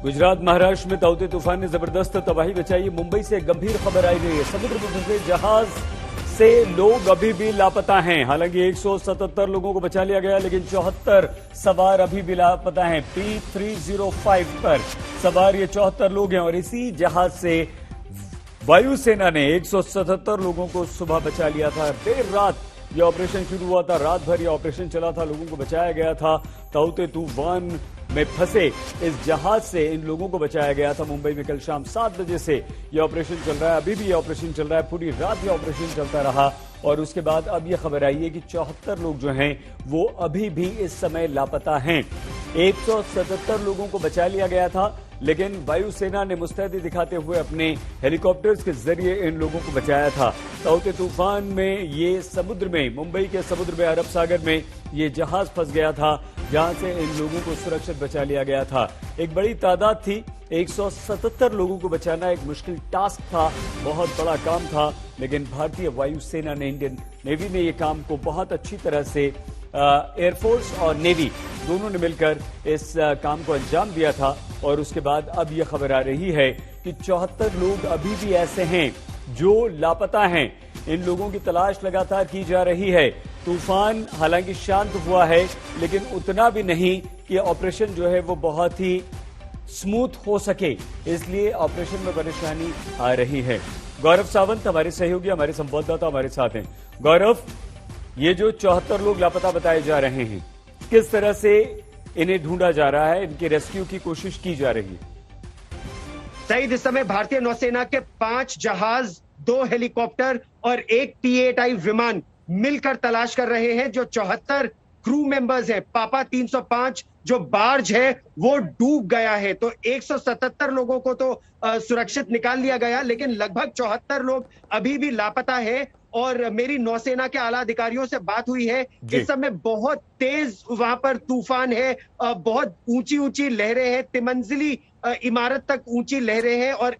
गुजरात महाराष्ट्र में ताउते तूफान ने जबरदस्त तबाही मचाई। मुंबई से गंभीर खबर आई रही है। समुद्र में फंसे जहाज से लोग अभी भी लापता हैं। हालांकि 177 लोगों को बचा लिया गया, लेकिन 74 सवार अभी भी लापता हैं। P305 पर सवार ये 74 लोग हैं और इसी जहाज से वायुसेना ने 177 लोगों को सुबह बचा लिया था। देर रात यह ऑपरेशन शुरू हुआ था। रात भर यह ऑपरेशन चला था, लोगों को बचाया गया था। ताउते तूफान में फंसे इस जहाज से इन लोगों को बचाया गया था। मुंबई में कल शाम 7 बजे से यह ऑपरेशन चल रहा है। अभी भी यह ऑपरेशन चल रहा है। पूरी रात यह ऑपरेशन चलता रहा और उसके बाद अब यह खबर आई है कि 74 लोग जो हैं वो अभी भी इस समय लापता हैं। 177 लोगों को बचा लिया गया था, लेकिन वायुसेना ने मुस्तैदी दिखाते हुए अपने हेलीकॉप्टर्स के जरिए इन लोगों को बचाया था। ताउते तूफान में ये समुद्र में, मुंबई के समुद्र में, अरब सागर में ये जहाज फंस गया था, जहां से इन लोगों को सुरक्षित बचा लिया गया था। एक बड़ी तादाद थी। 177 लोगों को बचाना एक मुश्किल टास्क था, बहुत बड़ा काम था, लेकिन भारतीय वायुसेना ने, इंडियन नेवी ने यह काम को बहुत अच्छी तरह से, एयरफोर्स और नेवी दोनों ने मिलकर इस काम को अंजाम दिया था। और उसके बाद अब यह खबर आ रही है कि 74 लोग अभी भी ऐसे हैं जो लापता हैं। इन लोगों की तलाश लगातार की जा रही है। तूफान हालांकि शांत हुआ है, लेकिन उतना भी नहीं कि ऑपरेशन जो है वो बहुत ही स्मूथ हो सके, इसलिए ऑपरेशन में परेशानी आ रही है। गौरव सावंत हमारे सहयोगी, हमारे संवाददाता हमारे साथ हैं। गौरव, ये जो 74 लोग लापता बताए जा रहे हैं, किस तरह से इन्हें ढूंढा जा रहा है, इनके रेस्क्यू की कोशिश की जा रही है? सईद, इस समय भारतीय नौसेना के 5 जहाज, 2 हेलीकॉप्टर और 1 T-8I विमान मिलकर तलाश कर रहे हैं। जो 74 क्रू मेंबर्स हैं, पापा 305 जो बार्ज है वो डूब गया है। तो 177 लोगों को तो सुरक्षित निकाल लिया गया, लेकिन लगभग 74 लोग अभी भी लापता है। और मेरी नौसेना के आला अधिकारियों से बात हुई है। इस समय बहुत तेज वहां पर तूफान है, बहुत ऊंची ऊंची लहरें हैं, तिमंजिली इमारत तक ऊंची लहरें हैं। और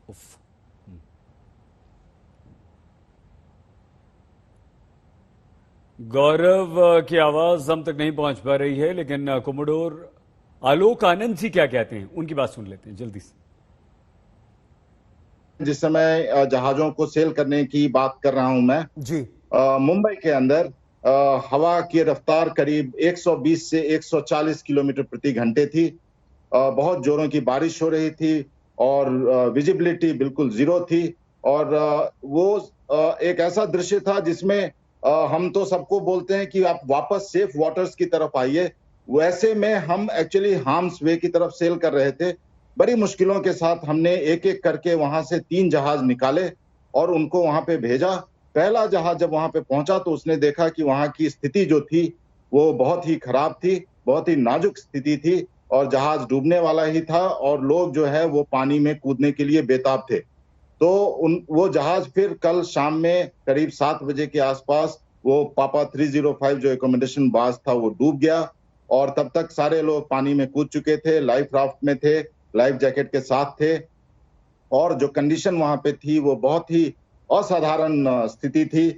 गौरव की आवाज हम तक नहीं पहुंच पा रही है, लेकिन कोमोडोर आलोक आनंद जी क्या कहते हैं, उनकी बात सुन लेते हैं जल्दी से। जिस समय जहाजों को सेल करने की बात कर रहा हूं मैं जी, मुंबई के अंदर हवा की रफ्तार करीब 120 से 140 किलोमीटर प्रति घंटे थी। बहुत जोरों की बारिश हो रही थी और विजिबिलिटी बिल्कुल जीरो थी। और वो एक ऐसा दृश्य था जिसमें हम तो सबको बोलते हैं कि आप वापस सेफ वाटर्स की तरफ आइए, वैसे में हम एक्चुअली हार्म्स वे की तरफ सेल कर रहे थे। बड़ी मुश्किलों के साथ हमने एक एक करके वहां से 3 जहाज निकाले और उनको वहां पे भेजा। पहला जहाज जब वहां पे पहुंचा तो उसने देखा कि वहां की स्थिति जो थी वो बहुत ही खराब थी, बहुत ही नाजुक स्थिति थी और जहाज डूबने वाला ही था और लोग जो है वो पानी में कूदने के लिए बेताब थे। तो वो जहाज फिर कल शाम में करीब 7 बजे के आसपास वो पापा 305 जो एकोमोडेशन बास था वो डूब गया और तब तक सारे लोग पानी में कूद चुके थे, लाइफ राफ्ट में थे, लाइफ जैकेट के साथ थे। और जो कंडीशन वहां पे थी वो बहुत ही असाधारण स्थिति थी।